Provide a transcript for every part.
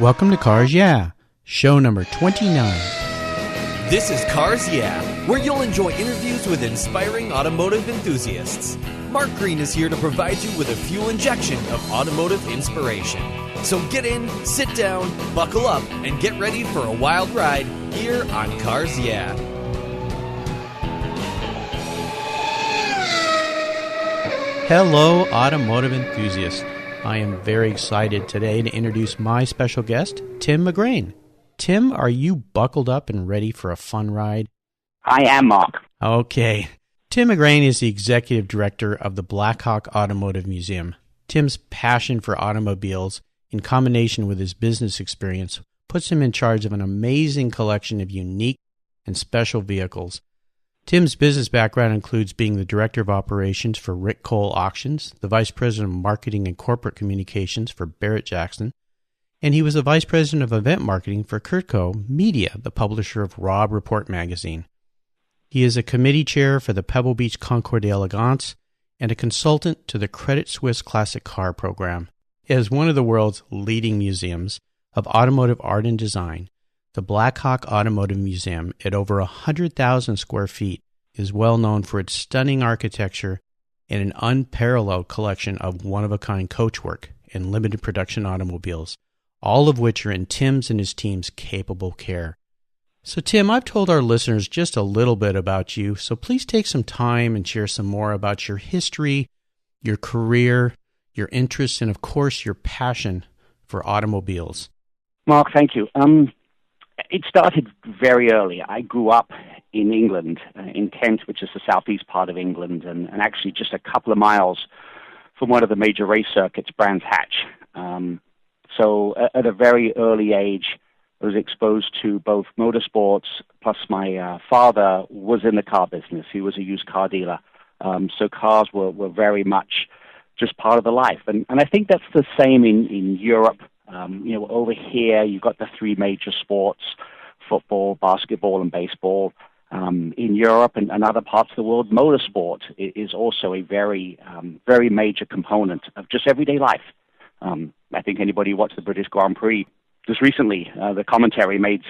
Welcome to Cars Yeah, show number 29. This is Cars Yeah, where you'll enjoy interviews with inspiring automotive enthusiasts. Mark Green is here to provide you with a fuel injection of automotive inspiration. So get in, sit down, buckle up, and get ready for a wild ride here on Cars Yeah. Hello, automotive enthusiasts. I am very excited today to introduce my special guest, Tim McGrane. Tim, are you buckled up and ready for a fun ride? I am, Mark. Okay. Tim McGrane is the executive director of the Blackhawk Automotive Museum. Tim's passion for automobiles, in combination with his business experience, puts him in charge of an amazing collection of unique and special vehicles. Tim's business background includes being the Director of Operations for Rick Cole Auctions, the Vice President of Marketing and Corporate Communications for Barrett-Jackson, and he was the Vice President of Event Marketing for Kurtco Media, the publisher of Rob Report magazine. He is a committee chair for the Pebble Beach Concours d'Elegance and a consultant to the Credit Suisse Classic Car program. As one of the world's leading museums of automotive art and design, the Blackhawk Automotive Museum, at over 100,000 square feet, is well known for its stunning architecture and an unparalleled collection of one-of-a-kind coachwork and limited production automobiles, all of which are in Tim's and his team's capable care. So Tim, I've told our listeners just a little bit about you, so please take some time and share some more about your history, your career, your interests, and of course your passion for automobiles. Mark, thank you. It started very early. I grew up in England, in Kent, which is the southeast part of England, and actually just a couple of miles from one of the major race circuits, Brands Hatch. So at a very early age, I was exposed to both motorsports, plus my father was in the car business. He was a used car dealer. So cars were very much just part of the life. And I think that's the same in Europe. Over here, you've got the three major sports, football, basketball, and baseball. In Europe and other parts of the world, motorsport is also a very, very major component of just everyday life. I think anybody who watched the British Grand Prix just recently, the commentary made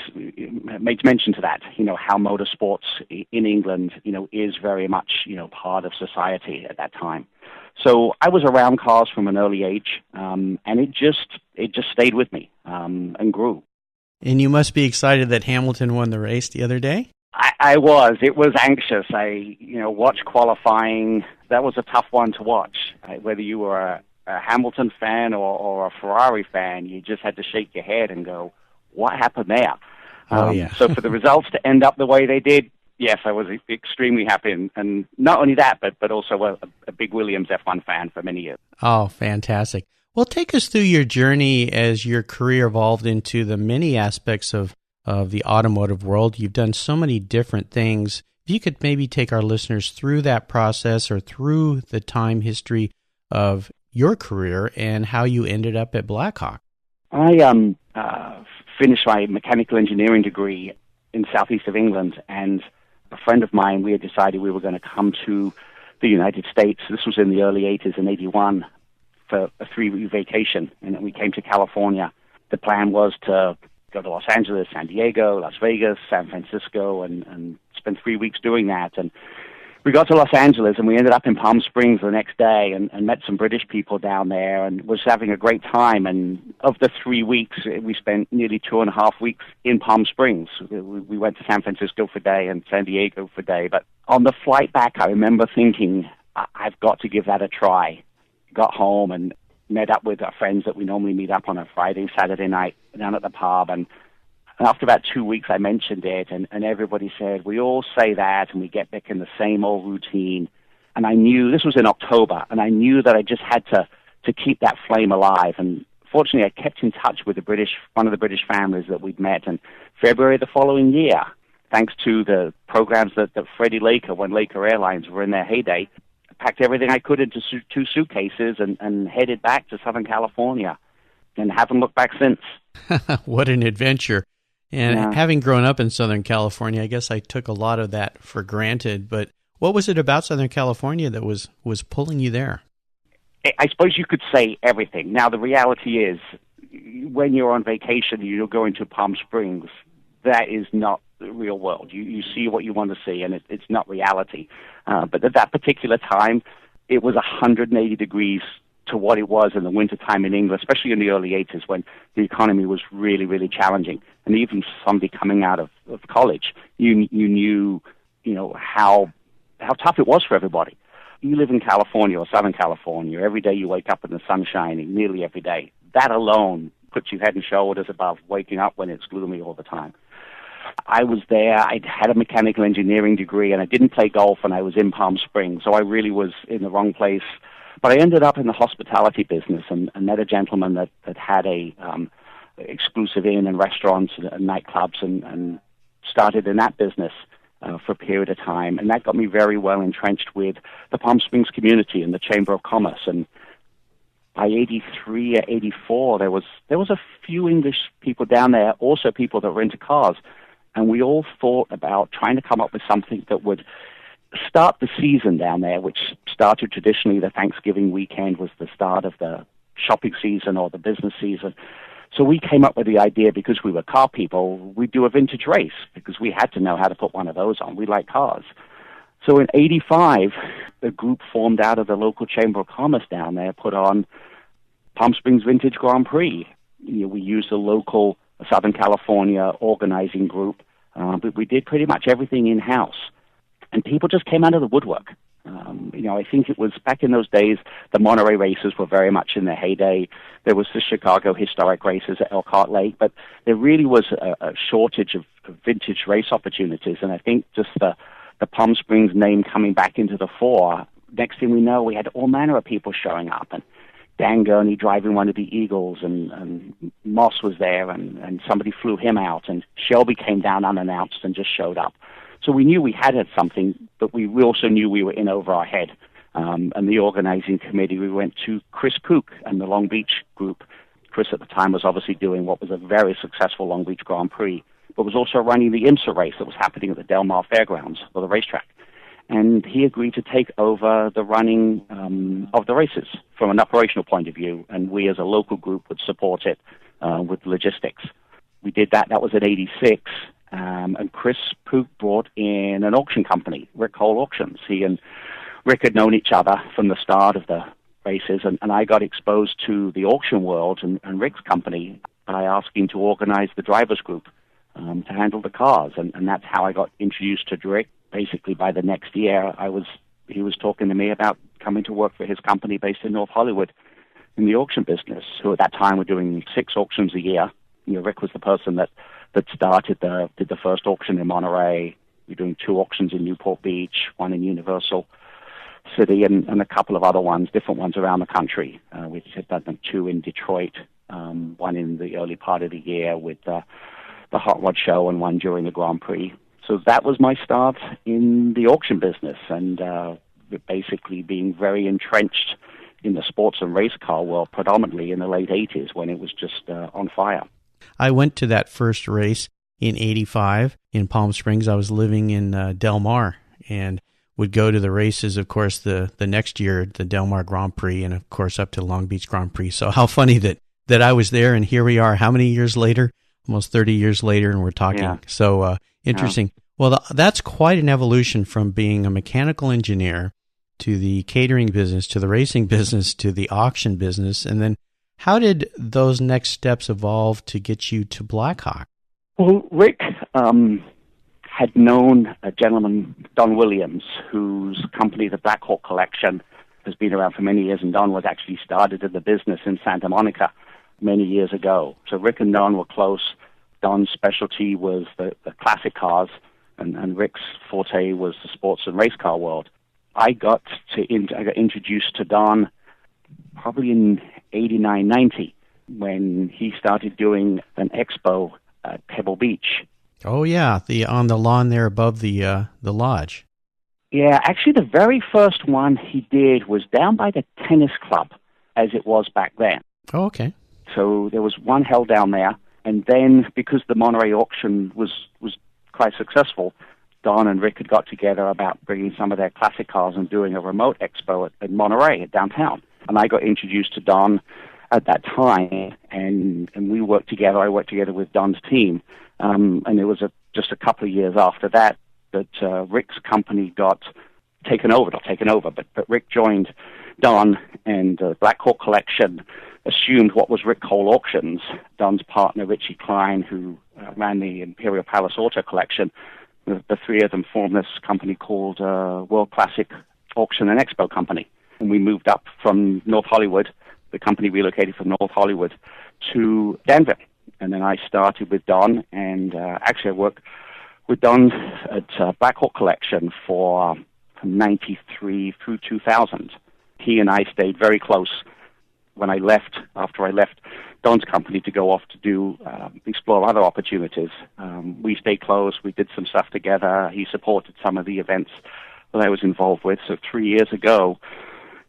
mention to that, how motorsports in England, is very much, part of society at that time. So I was around cars from an early age, and it just stayed with me and grew. And you must be excited that Hamilton won the race the other day? I was. It was anxious. I watched qualifying. That was a tough one to watch. Whether you were a Hamilton fan or a Ferrari fan, you just had to shake your head and go, what happened there? Yeah. So for the results to end up the way they did, yes, I was extremely happy. And not only that, but also a big Williams F1 fan for many years. Oh, fantastic. Well, take us through your journey as your career evolved into the many aspects of the automotive world. You've done so many different things. If you could maybe take our listeners through that process or through the time history of your career and how you ended up at Blackhawk. I finished my mechanical engineering degree in southeast of England, and a friend of mine, we had decided we were going to come to the United States. This was in the early 80s, in 81, for a 3-week vacation, and then we came to California. The plan was to go to Los Angeles, San Diego, Las Vegas, San Francisco, and spend 3 weeks doing that. And we got to Los Angeles, and we ended up in Palm Springs the next day and met some British people down there and was having a great time. And of the 3 weeks, we spent nearly 2.5 weeks in Palm Springs. We went to San Francisco for a day and San Diego for a day. But on the flight back, I remember thinking, I've got to give that a try. Got home and met up with our friends that we normally meet up on a Friday, Saturday night down at the pub. And after about 2 weeks, I mentioned it, and everybody said, we all say that, and we get back in the same old routine. And I knew, this was in October, and I knew that I just had to keep that flame alive. And fortunately, I kept in touch with one of the British families that we'd met. And February the following year, thanks to the programs that Freddie Laker, when Laker Airlines were in their heyday, packed everything I could into 2 suitcases and headed back to Southern California and haven't looked back since. What an adventure. And having grown up in Southern California, I guess I took a lot of that for granted. But what was it about Southern California that was pulling you there? I suppose you could say everything. Now, the reality is, when you're on vacation, you're going to Palm Springs, that is not the real world. You see what you want to see, and it's not reality. But at that particular time, it was 180 degrees to what it was in the wintertime in England, especially in the early 80s when the economy was really, really challenging. And even somebody coming out of college, you knew, how tough it was for everybody. You live in California or Southern California. Every day you wake up and the sun's shining, nearly every day. That alone puts you head and shoulders above waking up when it's gloomy all the time. I was there. I had a mechanical engineering degree, and I didn't play golf, and I was in Palm Springs, so I really was in the wrong place. But I ended up in the hospitality business and met a gentleman that had a exclusive inn and restaurants and nightclubs and started in that business for a period of time. And that got me very well entrenched with the Palm Springs community and the Chamber of Commerce. And by 83 or 84, there was a few English people down there, also people that were into cars. And we all thought about trying to come up with something that would start the season down there, which started traditionally the Thanksgiving weekend was the start of the shopping season or the business season. So we came up with the idea, because we were car people, we'd do a vintage race, because we had to know how to put one of those on. We like cars. So in 85, a group formed out of the local Chamber of Commerce down there put on Palm Springs Vintage Grand Prix. We used a local Southern California organizing group, but we did pretty much everything in-house. And people just came out of the woodwork. I think it was back in those days, the Monterey races were very much in their heyday. There was the Chicago historic races at Elkhart Lake, but there really was a shortage of vintage race opportunities. And I think just the Palm Springs name coming back into the fore, next thing we know, we had all manner of people showing up. And Dan Gurney driving one of the Eagles, and Moss was there, and somebody flew him out, and Shelby came down unannounced and just showed up. So we knew we had something, but we also knew we were in over our head. And the organizing committee, we went to Chris Pook and the Long Beach group. Chris at the time was obviously doing what was a very successful Long Beach Grand Prix, but was also running the IMSA race that was happening at the Del Mar Fairgrounds, or the racetrack. And he agreed to take over the running of the races from an operational point of view, and we as a local group would support it with logistics. We did that. That was in 86. And Chris Pook brought in an auction company, Rick Hole Auctions. He and Rick had known each other from the start of the races, and I got exposed to the auction world and Rick's company by asking to organize the drivers group to handle the cars. And that's how I got introduced to Rick. Basically, by the next year, he was talking to me about coming to work for his company based in North Hollywood in the auction business, who at that time were doing 6 auctions a year. Rick was the person that started did the first auction in Monterey. We're doing 2 auctions in Newport Beach, one in Universal City, and a couple of other ones, different ones around the country. We had done 2 in Detroit, one in the early part of the year with the Hot Rod Show, and one during the Grand Prix. So that was my start in the auction business, and basically being very entrenched in the sports and race car world, predominantly in the late 80s when it was just on fire. I went to that first race in 85 in Palm Springs. I was living in Del Mar and would go to the races, of course, the next year, the Del Mar Grand Prix, and of course up to Long Beach Grand Prix. So how funny that I was there, and here we are, how many years later? Almost 30 years later, and we're talking. Yeah. So interesting. Yeah. Well, that's quite an evolution from being a mechanical engineer to the catering business, to the racing business, to the auction business. And then how did those next steps evolve to get you to Blackhawk? Well, Rick had known a gentleman, Don Williams, whose company, the Black Hawk Collection, has been around for many years, and Don was actually started in the business in Santa Monica many years ago. So Rick and Don were close. Don's specialty was the classic cars, and Rick's forte was the sports and race car world. I got introduced to Don probably in 89, 90, when he started doing an expo at Pebble Beach. Oh yeah, on the lawn there above the lodge. Yeah, actually the very first one he did was down by the tennis club, as it was back then. Oh, okay. So there was one held down there, and then because the Monterey auction was quite successful, Don and Rick had got together about bringing some of their classic cars and doing a remote expo at Monterey, at downtown. And I got introduced to Don at that time, and we worked together. I worked together with Don's team, and it was just a couple of years after that Rick's company got taken over. Not taken over, but Rick joined Don, and Black Hawk Collection assumed what was Rick Cole Auctions. Don's partner, Richie Klein, who ran the Imperial Palace Auto Collection, the three of them formed this company called World Classic Auction and Expo Company. And we moved up from North Hollywood. The company relocated from North Hollywood to Denver. And then I started with Don, and actually I worked with Don at Black Hawk Collection from 93 through 2000. He and I stayed very close when I left, after I left Don's company to go off to explore other opportunities. We stayed close. We did some stuff together. He supported some of the events that I was involved with. So 3 years ago,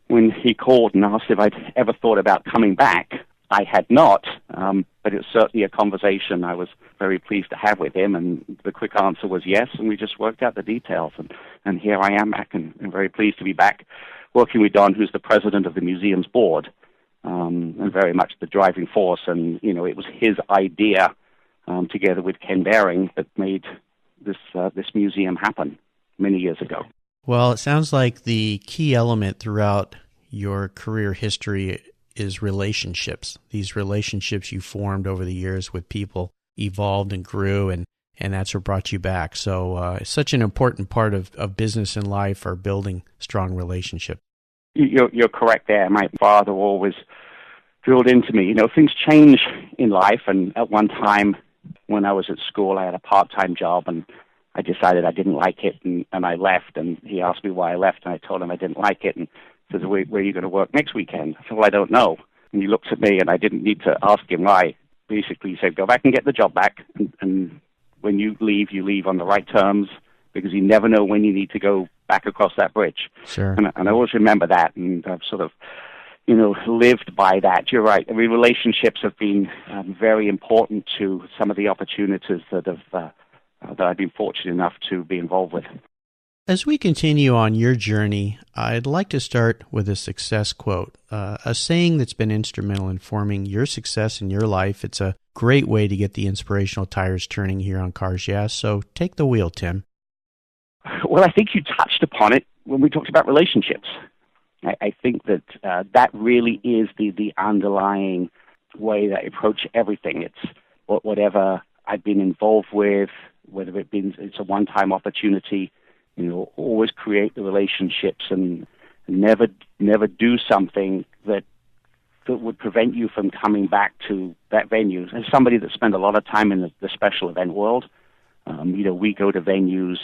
when he called and asked if I'd ever thought about coming back, I had not, but it was certainly a conversation I was very pleased to have with him, and the quick answer was yes, and we just worked out the details, and here I am back, and very pleased to be back working with Don, who's the president of the museum's board, and very much the driving force, and, it was his idea, together with Ken Baring, that made this museum happen many years ago. Well, it sounds like the key element throughout your career history is relationships. These relationships you formed over the years with people evolved and grew, and that's what brought you back. So it's such an important part of business and life, are building strong relationships. You're correct there. My father always drilled into me, things change in life, and at one time when I was at school, I had a part-time job, and I decided I didn't like it, and I left, and he asked me why I left, and I told him I didn't like it, and he said, where are you going to work next weekend? I said, well, I don't know. And he looked at me, and I didn't need to ask him why. Basically, he said, go back and get the job back, and when you leave on the right terms, because you never know when you need to go back across that bridge. Sure. And I always remember that, and I've sort of, lived by that. You're right. I mean, relationships have been very important to some of the opportunities that I've been fortunate enough to be involved with. As we continue on your journey, I'd like to start with a success quote, a saying that's been instrumental in forming your success in your life. It's a great way to get the inspirational tires turning here on Cars Yeah. So take the wheel, Tim. Well, I think you touched upon it when we talked about relationships. I think that that really is the underlying way that I approach everything. It's whatever I've been involved with, whether it's a one-time opportunity, always create the relationships and never do something that would prevent you from coming back to that venue. As somebody that spent a lot of time in the special event world, we go to venues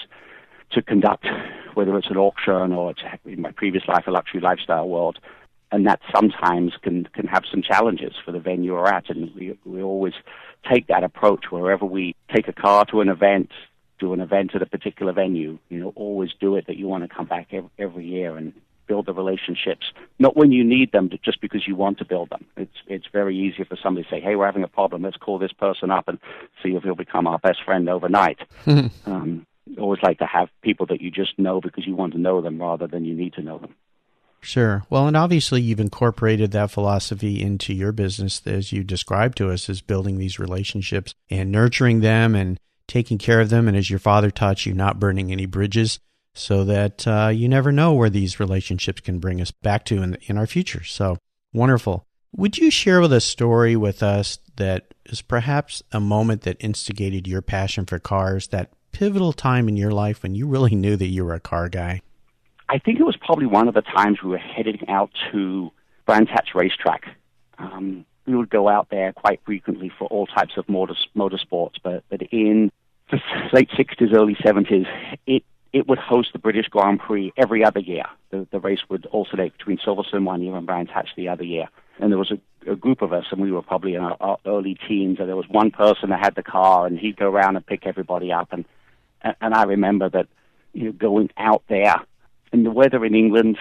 to conduct, whether it's an auction or it's, in my previous life, a luxury lifestyle world, and that sometimes can have some challenges for the venue we're at, and we always take that approach wherever we take a car to an event, do an event at a particular venue, always do it that you want to come back every year and build the relationships, not when you need them, but just because you want to build them. It's very easy for somebody to say, hey, we're having a problem, let's call this person up and see if he'll become our best friend overnight. Always like to have people that you just know because you want to know them rather than you need to know them. Sure. Well, and obviously you've incorporated that philosophy into your business as you described to us, as building these relationships and nurturing them and taking care of them. And as your father taught you, not burning any bridges, so that you never know where these relationships can bring us back to in our future. So wonderful. Would you share with a story with us that is perhaps a moment that instigated your passion for cars, that pivotal time in your life when you really knew that you were a car guy? I think it was probably one of the times we were heading out to Brands Hatch Racetrack. We would go out there quite frequently for all types of motorsports, but in the late 60s, early 70s, it would host the British Grand Prix every other year. The race would alternate between Silverstone one year and Brands Hatch the other year. And there was a group of us, and we were probably in our early teens, and there was one person that had the car, and he'd go around and pick everybody up. And I remember that, going out there, and the weather in England,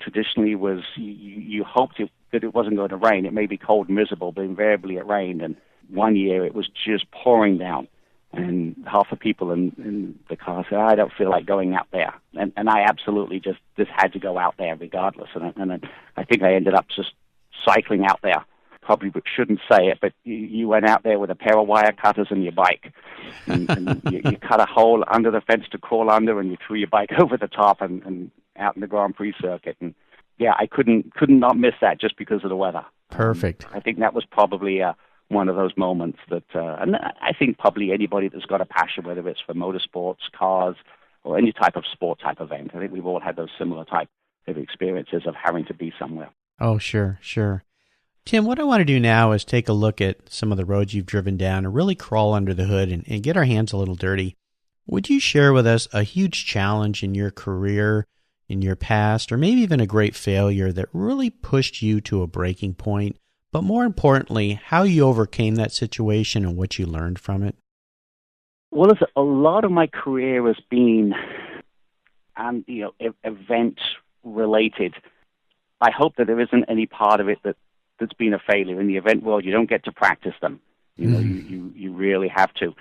traditionally was, you hoped that it wasn't going to rain. It may be cold and miserable, but invariably it rained. And one year it was just pouring down. And half the people in the car said, I don't feel like going out there. And I absolutely just had to go out there regardless. And I think I ended up just cycling out there probably shouldn't say it, but you went out there with a pair of wire cutters and your bike. And you cut a hole under the fence to crawl under, and you threw your bike over the top and out in the Grand Prix circuit. And yeah, I couldn't not miss that just because of the weather. Perfect. I think that was probably one of those moments that, and I think probably anybody that's got a passion, whether it's for motorsports, cars, or any type of sport type event, I think we've all had those similar type of experiences of having to be somewhere. Oh, sure. Tim, what I want to do now is take a look at some of the roads you've driven down and really crawl under the hood and get our hands a little dirty. Would you share with us a huge challenge in your career, in your past, or maybe even a great failure that really pushed you to a breaking point, but more importantly, how you overcame that situation and what you learned from it? Well, a lot of my career has been, event related. I hope that there isn't any part of it that's been a failure. In the event world, you don't get to practice them. You really have to.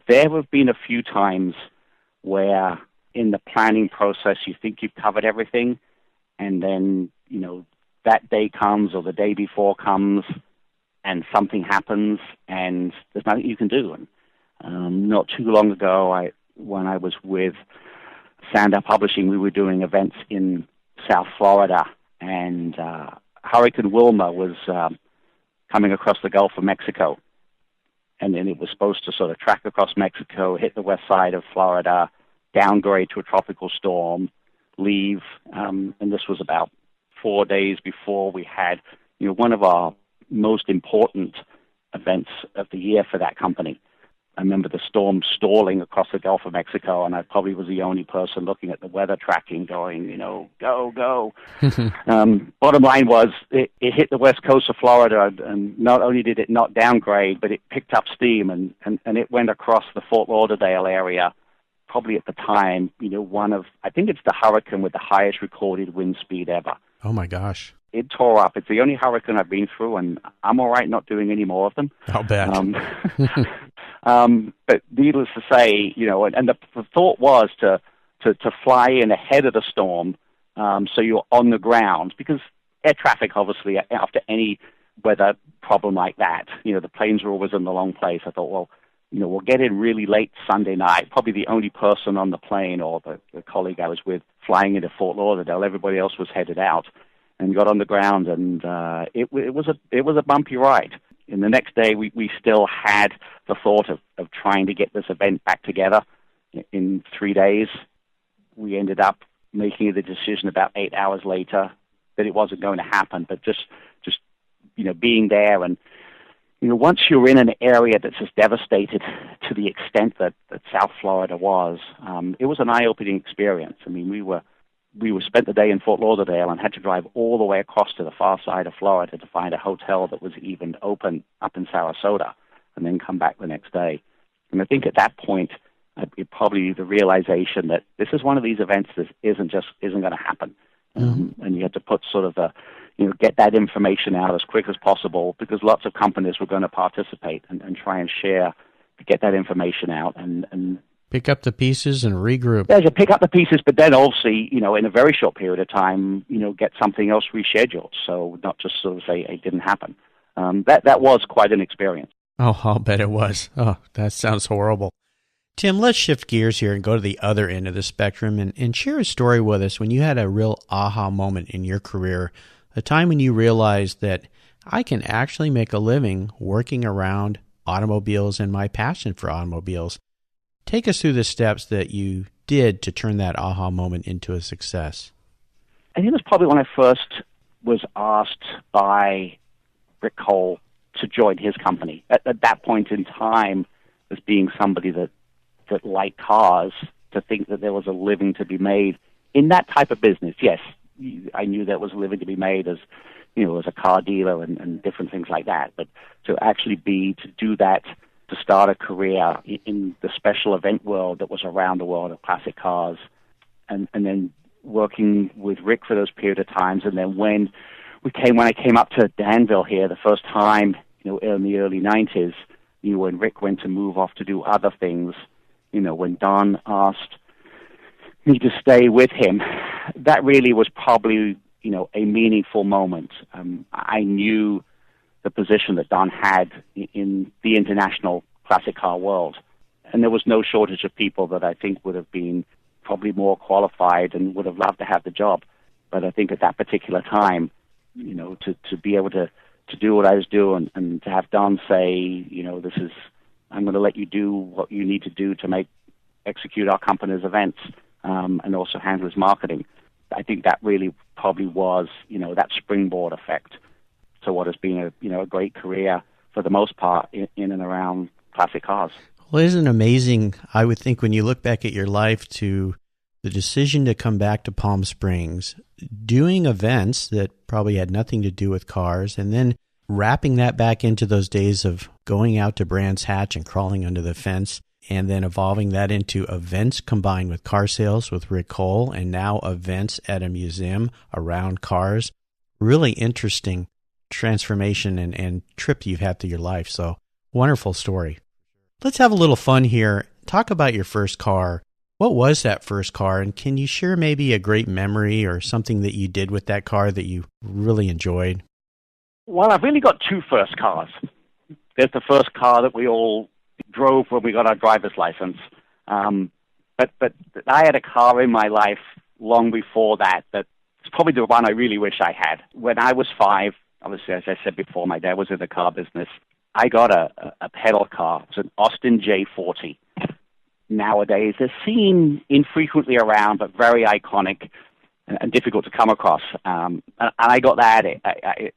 There have been a few times where in the planning process you think you've covered everything, and then, that day comes or the day before comes and something happens and there's nothing you can do. And not too long ago, when I was with Sandow Publishing, we were doing events in South Florida, and Hurricane Wilma was coming across the Gulf of Mexico. And then it was supposed to sort of track across Mexico, hit the west side of Florida, downgrade to a tropical storm, leave. And this was about 4 days before we had, one of our most important events of the year for that company. I remember the storm stalling across the Gulf of Mexico, and I probably was the only person looking at the weather tracking going, go. Bottom line was it hit the west coast of Florida, and not only did it not downgrade, but it picked up steam, and it went across the Fort Lauderdale area, probably at the time, I think it's the hurricane with the highest recorded wind speed ever. Oh, my gosh. It tore up. It's the only hurricane I've been through, and I'm all right not doing any more of them. I'll bet. But needless to say, and the thought was to fly in ahead of the storm, so you're on the ground, because air traffic, obviously, after any weather problem like that, the planes are always in the wrong place. I thought, well, we'll get in really late Sunday night, probably the only person on the plane or the colleague I was with flying into Fort Lauderdale. Everybody else was headed out, and got on the ground, and it was a bumpy ride. And the next day, we still had the thought of trying to get this event back together in 3 days. We ended up making the decision about 8 hours later that it wasn't going to happen, but just being there. And once you're in an area that's as devastated to the extent that South Florida was, it was an eye-opening experience. I mean, we spent the day in Fort Lauderdale and had to drive all the way across to the far side of Florida to find a hotel that was even open up in Sarasota, and then come back the next day. And I think at that point, it probably the realization that this is one of these events that isn't going to happen. And you had to put sort of get that information out as quick as possible, because lots of companies were going to participate and try and share to get that information out and pick up the pieces and regroup. Yeah, you pick up the pieces, but then obviously, in a very short period of time, get something else rescheduled. So not just sort of say it didn't happen. That was quite an experience. Oh, I'll bet it was. Oh, that sounds horrible. Tim, let's shift gears here and go to the other end of the spectrum and share a story with us when you had a real aha moment in your career, a time when you realized that I can actually make a living working around automobiles and my passion for automobiles. Take us through the steps that you did to turn that aha moment into a success. I think it was probably when I first was asked by Rick Cole to join his company. At that point in time, as being somebody that liked cars, to think that there was a living to be made in that type of business. Yes, I knew there was a living to be made as a car dealer and different things like that. But to actually to do that, to start a career in the special event world that was around the world of classic cars, and then working with Rick for those period of times. And then when I came up to Danville here the first time, in the early 90s, when Rick went to move off to do other things, when Don asked me to stay with him, that really was probably, a meaningful moment. I knew the position that Don had in the international classic car world. And there was no shortage of people that I think would have been probably more qualified and would have loved to have the job. But I think at that particular time, to be able to do what I was doing and to have Don say, I'm going to let you do what you need to do to execute our company's events, and also handle his marketing. I think that really probably was, that springboard effect to what has been a great career for the most part in and around classic cars. Well, isn't it amazing, I would think, when you look back at your life, to the decision to come back to Palm Springs, doing events that probably had nothing to do with cars, and then wrapping that back into those days of going out to Brands Hatch and crawling under the fence, and then evolving that into events combined with car sales with Rick Cole, and now events at a museum around cars. Really interesting transformation and trip you've had through your life. So, wonderful story. Let's have a little fun here. Talk about your first car. What was that first car? And can you share maybe a great memory or something that you did with that car that you really enjoyed? Well, I've really got two first cars. There's the first car that we all drove when we got our driver's license. But I had a car in my life long before that. That's probably the one I really wish I had. When I was 5, obviously, as I said before, my dad was in the car business. I got a pedal car. It was an Austin J40. Nowadays, they're seen infrequently around, but very iconic and difficult to come across. And I got that.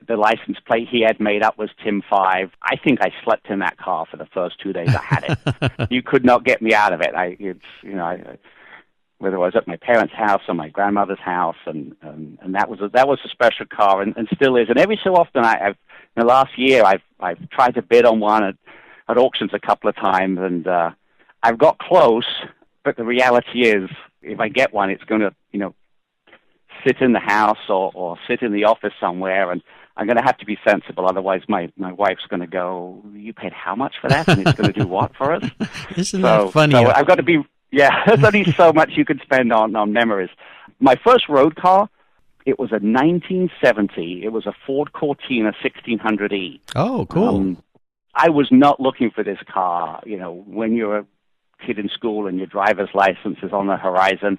The license plate he had made up was Tim 5. I think I slept in that car for the first 2 days I had it. You could not get me out of it. Whether it was at my parents' house or my grandmother's house, and that was a special car, and still is. And every so often, in the last year, I've tried to bid on one at auctions a couple of times, and I've got close. But the reality is, if I get one, it's going to sit in the house or sit in the office somewhere, and I'm going to have to be sensible. Otherwise, my wife's going to go, "You paid how much for that?" And it's going to do what for us? Isn't that funny? So I've got to be. Yeah, there's only so much you can spend on memories. My first road car, it was a 1970. It was a Ford Cortina 1600E. Oh, cool. I was not looking for this car. When you're a kid in school and your driver's license is on the horizon,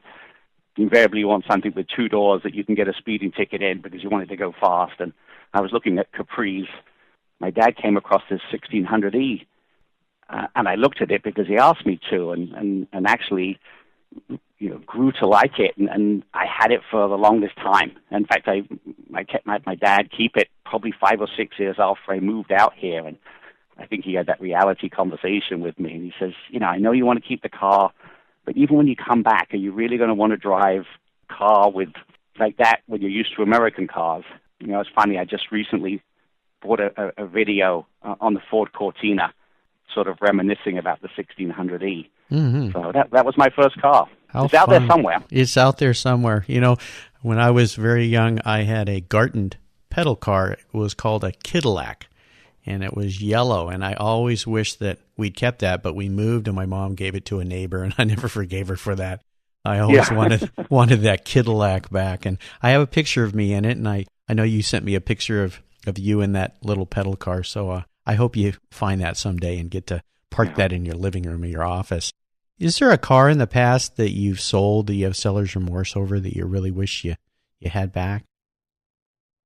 invariably you want something with 2 doors that you can get a speeding ticket in because you wanted to go fast. And I was looking at Capris. My dad came across this 1600E. And I looked at it because he asked me to, and actually, grew to like it, and I had it for the longest time. In fact, I kept my dad keep it probably 5 or 6 years after I moved out here, and I think he had that reality conversation with me, and he says, I know you want to keep the car, but even when you come back, are you really going to want to drive a car with like that when you're used to American cars? It's funny, I just recently bought a video on the Ford Cortina, sort of reminiscing about the 1600E. Mm-hmm. So that was my first car. It's out there somewhere. It's out there somewhere. When I was very young, I had a Garton pedal car. It was called a Cadillac, and it was yellow. And I always wished that we'd kept that, but we moved, and my mom gave it to a neighbor, and I never forgave her for that. I always wanted that Cadillac back. And I have a picture of me in it, and I know you sent me a picture of you in that little pedal car, so I hope you find that someday and get to park that in your living room or your office. Is there a car in the past that you've sold that you have seller's remorse over that you really wish you had back?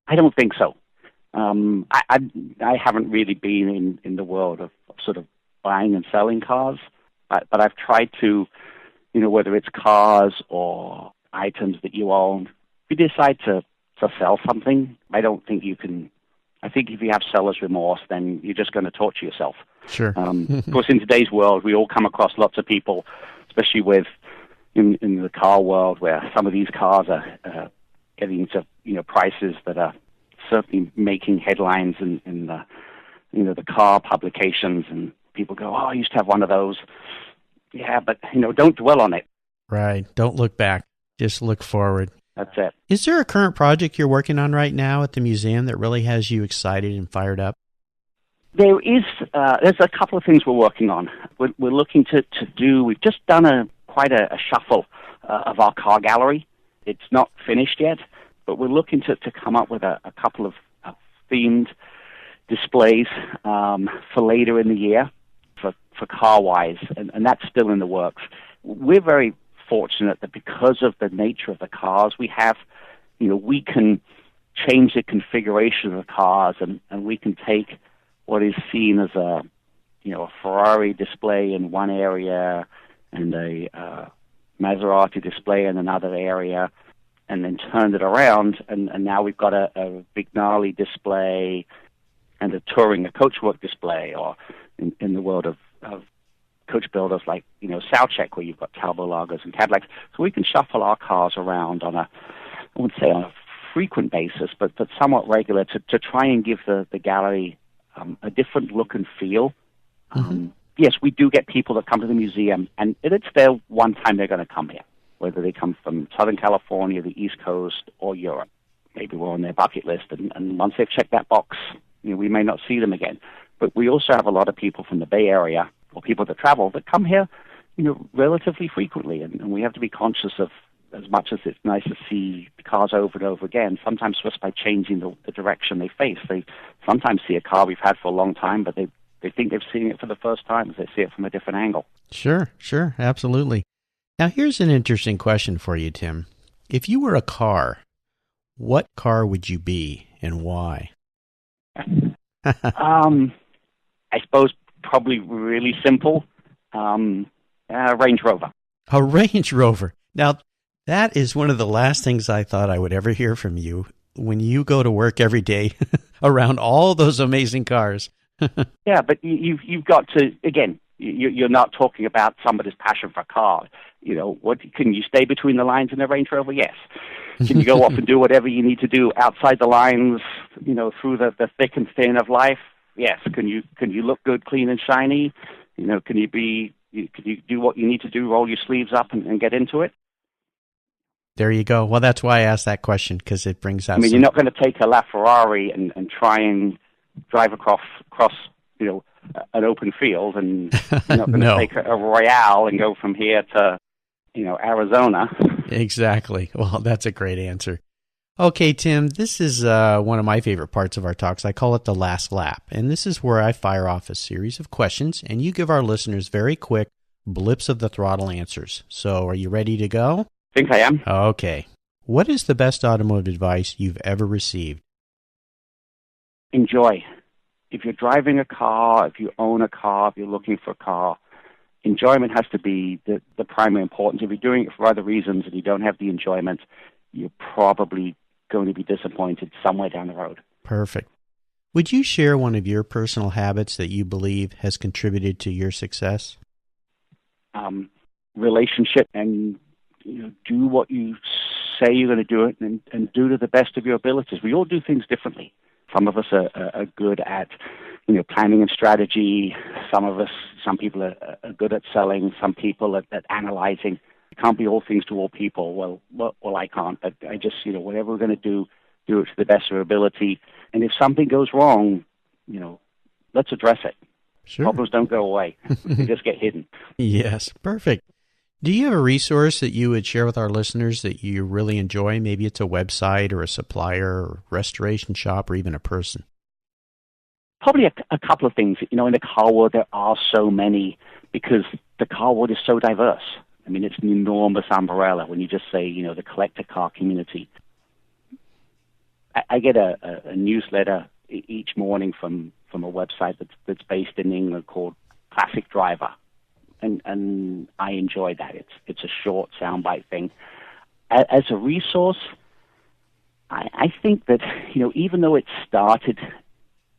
I don't think so. I haven't really been in the world of sort of buying and selling cars, but I've tried to, whether it's cars or items that you own, if you decide to sell something, I don't think you can. I think if you have seller's remorse, then you're just going to torture yourself. Sure. Of course, in today's world, we all come across lots of people, especially in the car world, where some of these cars are getting to prices that are certainly making headlines in the car publications, and people go, "Oh, I used to have one of those." Yeah, but don't dwell on it. Right. Don't look back. Just look forward. That's it. Is there a current project you're working on right now at the museum that really has you excited and fired up? There is. There's a couple of things we're working on. We're looking to do. We've just done quite a shuffle of our car gallery. It's not finished yet, but we're looking to come up with a couple of themed displays for later in the year for car-wise, and that's still in the works. We're very fortunate that because of the nature of the cars we have, we can change the configuration of the cars, and we can take what is seen as a Ferrari display in one area and a Maserati display in another area, and then turn it around, and now we've got a Vignali display and a coachwork display, or in the world of coach builders like, Sauchek, where you've got Talbot Lagers and Cadillacs. So we can shuffle our cars around I wouldn't say on a frequent basis, but somewhat regular to try and give the gallery a different look and feel. Mm-hmm. Yes, we do get people that come to the museum, and it's their one time they're going to come here, whether they come from Southern California, the East Coast, or Europe. Maybe we're on their bucket list, and once they've checked that box, we may not see them again. But we also have a lot of people from the Bay Area, or people that travel, that come here, relatively frequently, and we have to be conscious of, as much as it's nice to see the cars over and over again, sometimes just by changing the direction they face. They sometimes see a car we've had for a long time, but they think they've seen it for the first time as they see it from a different angle. Sure, absolutely. Now, here's an interesting question for you, Tim. If you were a car, what car would you be and why? I suppose probably really simple, Range Rover. A Range Rover. Now, that is one of the last things I thought I would ever hear from you when you go to work every day around all those amazing cars. Yeah, but you've got to, again, you're not talking about somebody's passion for a car. What can you stay between the lines in a Range Rover? Yes. Can you go off and do whatever you need to do outside the lines, through the thick and thin of life? Yes. Can you look good, clean and shiny? Can you do what you need to do, roll your sleeves up and get into it? There you go. Well, that's why I asked that question, because it brings out you're not going to take a LaFerrari and try and drive across an open field, and you're not going to take a Royale and go from here to, Arizona. Exactly. Well, that's a great answer. Okay, Tim, this is one of my favorite parts of our talks. I call it the last lap, and this is where I fire off a series of questions, and you give our listeners very quick blips of the throttle answers. So are you ready to go? I think I am. Okay. What is the best automotive advice you've ever received? Enjoy. If you're driving a car, if you own a car, if you're looking for a car, enjoyment has to be the primary importance. If you're doing it for other reasons and you don't have the enjoyment, you're probably going to be disappointed somewhere down the road. Perfect. Would you share one of your personal habits that you believe has contributed to your success? Relationship, and do what you say you're going to do it, and do to the best of your abilities. We all do things differently. Some of us are good at, planning and strategy. Some people are good at selling. Some people at analyzing. You can't be all things to all people. Well, I can't. But I just, whatever we're going to do it to the best of our ability. And if something goes wrong, let's address it. Sure. Problems don't go away. They just get hidden. Yes, perfect. Do you have a resource that you would share with our listeners that you really enjoy? Maybe it's a website or a supplier or restoration shop or even a person. Probably a couple of things. In the car world, there are so many because the car world is so diverse. It's an enormous umbrella when you just say, the collector car community. I get a newsletter each morning from a website that's based in England called Classic Driver. And I enjoy that. It's a short soundbite thing. As a resource, I think that, even though it started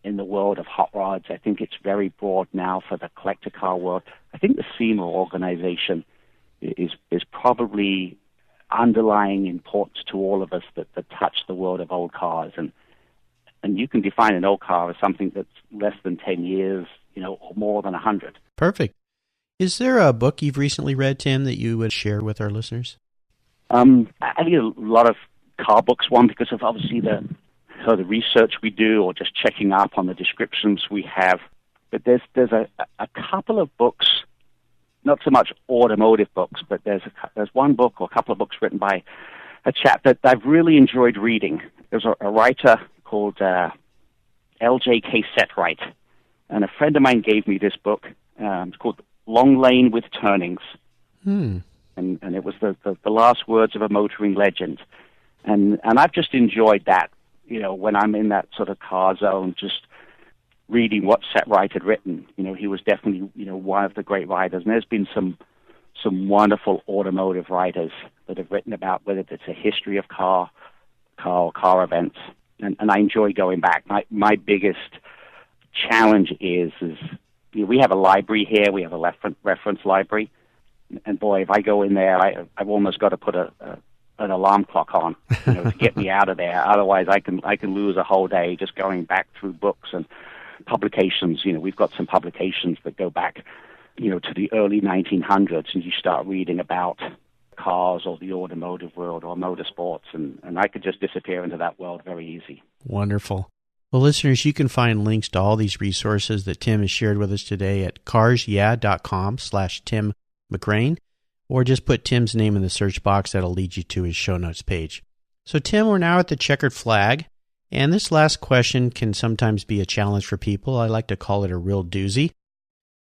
in the world of hot rods, I think it's very broad now for the collector car world. I think the SEMA organization is probably underlying importance to all of us that touch the world of old cars. And you can define an old car as something that's less than 10 years, or more than 100. Perfect. Is there a book you've recently read, Tim, that you would share with our listeners? I read a lot of car books, one because of obviously the research we do or just checking up on the descriptions we have. But there's a couple of books, not so much automotive books, but there's one book or a couple of books written by a chap that I've really enjoyed reading. There's a writer called LJK Setright. And a friend of mine gave me this book. It's called Long Lane with Turnings. And it was the last words of a motoring legend. And I've just enjoyed that, when I'm in that sort of car zone, just reading what Setright had written. He was definitely, one of the great writers. And there's been some wonderful automotive writers that have written about whether it's a history of car events. And I enjoy going back. My biggest challenge is we have a library here. We have a reference library. And boy, if I go in there, I've almost got to put an alarm clock on, to get me out of there. Otherwise, I can lose a whole day just going back through books and publications. We've got some publications that go back, to the early 1900s, and you start reading about cars or the automotive world or motorsports, and I could just disappear into that world very easy. Wonderful. Well, listeners, you can find links to all these resources that Tim has shared with us today at carsyeah.com/Tim McGrane, or just put Tim's name in the search box. That'll lead you to his show notes page. So, Tim, we're now at the Checkered Flag, and this last question can sometimes be a challenge for people. I like to call it a real doozy.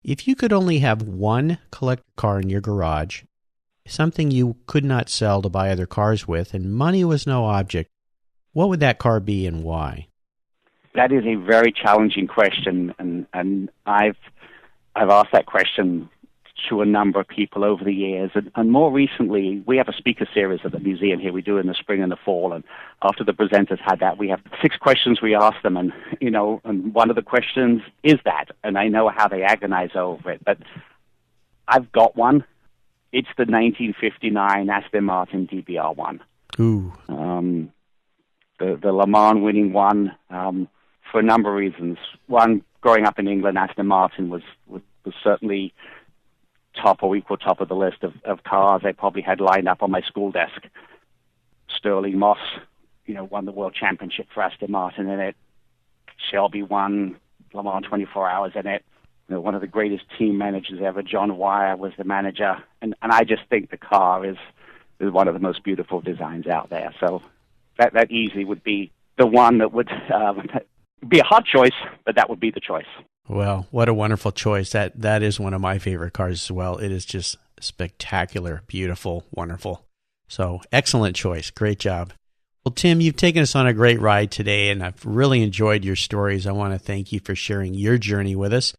If you could only have one collector car in your garage, something you could not sell to buy other cars with, and money was no object, what would that car be and why? That is a very challenging question, and I've asked that question to a number of people over the years, and more recently, we have a speaker series at the museum here. We do in the spring and the fall, and after the presenters had that, we have 6 questions we ask them, and and one of the questions is that, and I know how they agonize over it, but I've got one. It's the 1959 Aston Martin DBR1. Ooh. The Le Mans winning one, for a number of reasons. One, growing up in England, Aston Martin was certainly top or equal top of the list of cars I probably had lined up on my school desk. Sterling Moss, won the world championship for Aston Martin in it. Shelby won Le Mans 24 Hours in it. One of the greatest team managers ever, John Wyer, was the manager. And I just think the car is one of the most beautiful designs out there. So that easily would be the one that would be a hard choice, but that would be the choice. Well, what a wonderful choice. That is one of my favorite cars as well. It is just spectacular, beautiful, wonderful. So excellent choice. Great job. Well, Tim, you've taken us on a great ride today, and I've really enjoyed your stories. I want to thank you for sharing your journey with us.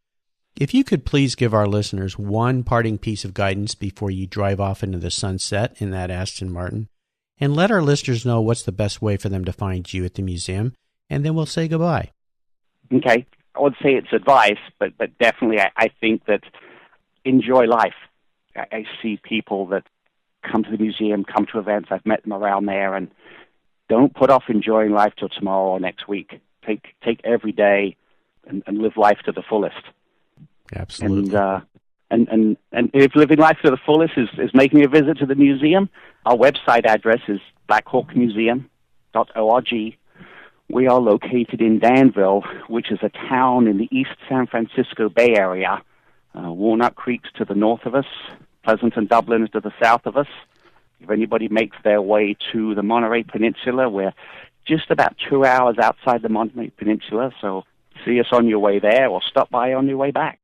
If you could please give our listeners one parting piece of guidance before you drive off into the sunset in that Aston Martin, and let our listeners know what's the best way for them to find you at the museum, and then we'll say goodbye. Okay. I would say it's advice, but definitely I think that enjoy life. I see people that come to the museum, come to events. I've met them around there, and don't put off enjoying life till tomorrow or next week. Take every day and live life to the fullest. Absolutely. And if living life to the fullest is making a visit to the museum, our website address is blackhawkmuseum.org. We are located in Danville, which is a town in the East San Francisco Bay Area. Walnut Creek's to the north of us. Pleasanton, Dublin is to the south of us. If anybody makes their way to the Monterey Peninsula, we're just about 2 hours outside the Monterey Peninsula, so see us on your way there or stop by on your way back.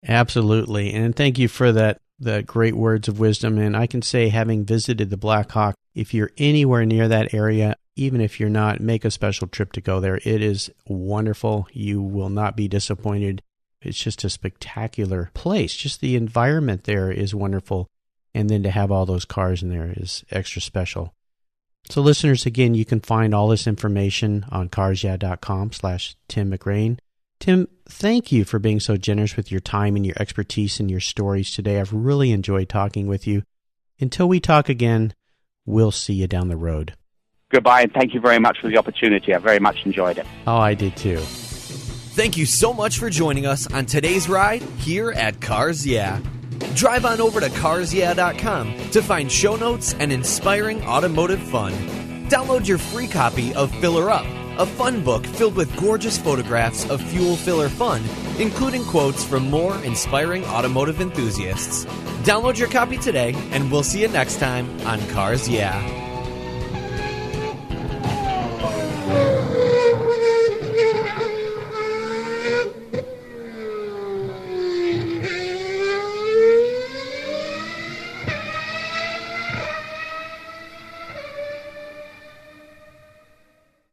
Absolutely, and thank you for the great words of wisdom. And I can say, having visited the Black Hawk, if you're anywhere near that area, even if you're not, make a special trip to go there. It is wonderful. You will not be disappointed. It's just a spectacular place. Just the environment there is wonderful. And then to have all those cars in there is extra special. So listeners, again, you can find all this information on carsyeah.com/Tim McGrane. Tim, thank you for being so generous with your time and your expertise and your stories today. I've really enjoyed talking with you. Until we talk again, we'll see you down the road. Goodbye, and thank you very much for the opportunity. I very much enjoyed it. Oh, I did too. Thank you so much for joining us on today's ride here at Cars Yeah. Drive on over to carsyeah.com to find show notes and inspiring automotive fun. Download your free copy of Filler Up, a fun book filled with gorgeous photographs of fuel filler fun, including quotes from more inspiring automotive enthusiasts. Download your copy today, and we'll see you next time on Cars Yeah.